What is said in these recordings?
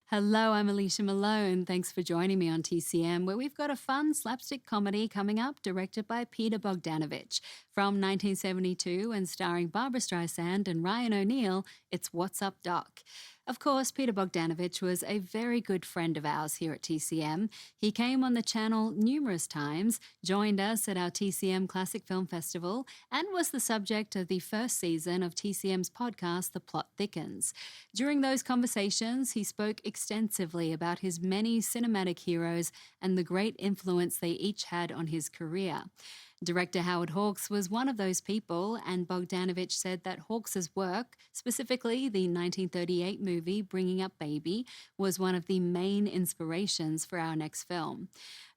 Hello, I'm Alicia Malone. Thanks for joining me on TCM, where we've got a fun slapstick comedy coming up, directed by Peter Bogdanovich. From 1972 and starring Barbra Streisand and Ryan O'Neal, it's What's Up, Doc? Of course, Peter Bogdanovich was a very good friend of ours here at TCM. He came on the channel numerous times, joined us at our TCM Classic Film Festival, and was the subject of the first season of TCM's podcast, The Plot Thickens. During those conversations, he spoke extensively about his many cinematic heroes and the great influence they each had on his career. Director Howard Hawks was one of those people, and Bogdanovich said that Hawks's work, specifically the 1938 movie Bringing Up Baby, was one of the main inspirations for our next film.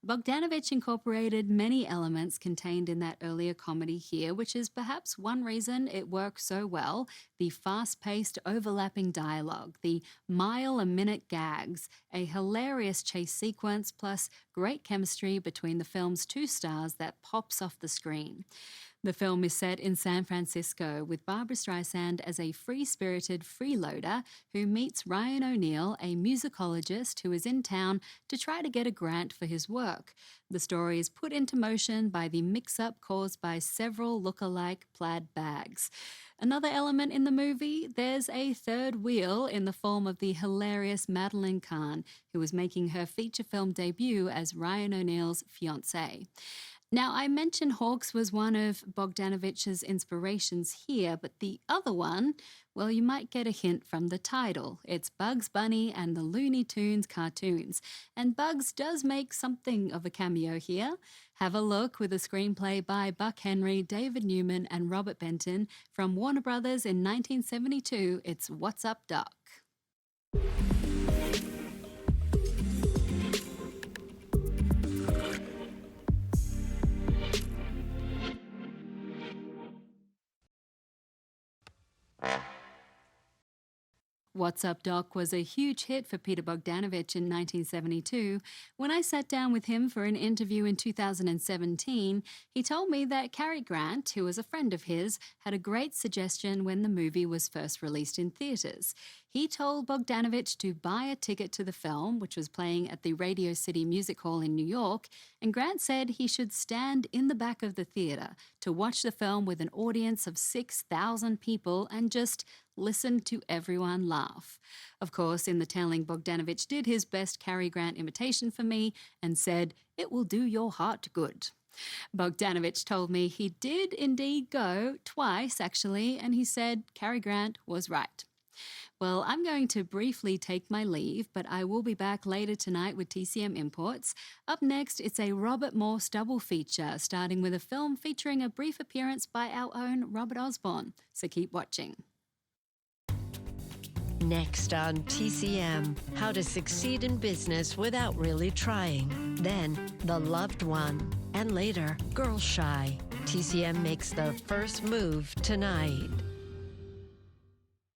Bogdanovich incorporated many elements contained in that earlier comedy here, which is perhaps one reason it works so well: the fast-paced, overlapping dialogue, the mile-a-minute gags, a hilarious chase sequence, plus great chemistry between the film's two stars that pops off the screen. The film is set in San Francisco, with Barbra Streisand as a free-spirited freeloader who meets Ryan O'Neal, a musicologist who is in town to try to get a grant for his work. The story is put into motion by the mix-up caused by several look-alike plaid bags. Another element in the movie, there's a third wheel in the form of the hilarious Madeline Kahn, who is making her feature film debut as Ryan O'Neal's fiancée. Now, I mentioned Hawks was one of Bogdanovich's inspirations here, but the other one, well, you might get a hint from the title. It's Bugs Bunny and the Looney Tunes cartoons, and Bugs does make something of a cameo here. Have a look, with a screenplay by Buck Henry, David Newman, and Robert Benton from Warner Brothers in 1972. It's What's Up, Doc? What's Up, Doc? Was a huge hit for Peter Bogdanovich in 1972. When I sat down with him for an interview in 2017, he told me that Cary Grant, who was a friend of his, had a great suggestion when the movie was first released in theaters. He told Bogdanovich to buy a ticket to the film, which was playing at the Radio City Music Hall in New York, and Grant said he should stand in the back of the theater to watch the film with an audience of 6,000 people and just listen to everyone laugh. Of course, in the telling, Bogdanovich did his best Cary Grant imitation for me and said, "It will do your heart good." Bogdanovich told me he did indeed go, twice actually, and he said Cary Grant was right. Well, I'm going to briefly take my leave, but I will be back later tonight with TCM Imports. Up next, it's a Robert Morse double feature, starting with a film featuring a brief appearance by our own Robert Osborne. So keep watching. Next on TCM, how to succeed in business without really trying. Then, The Loved One. And later, Girl Shy. TCM makes the first move tonight.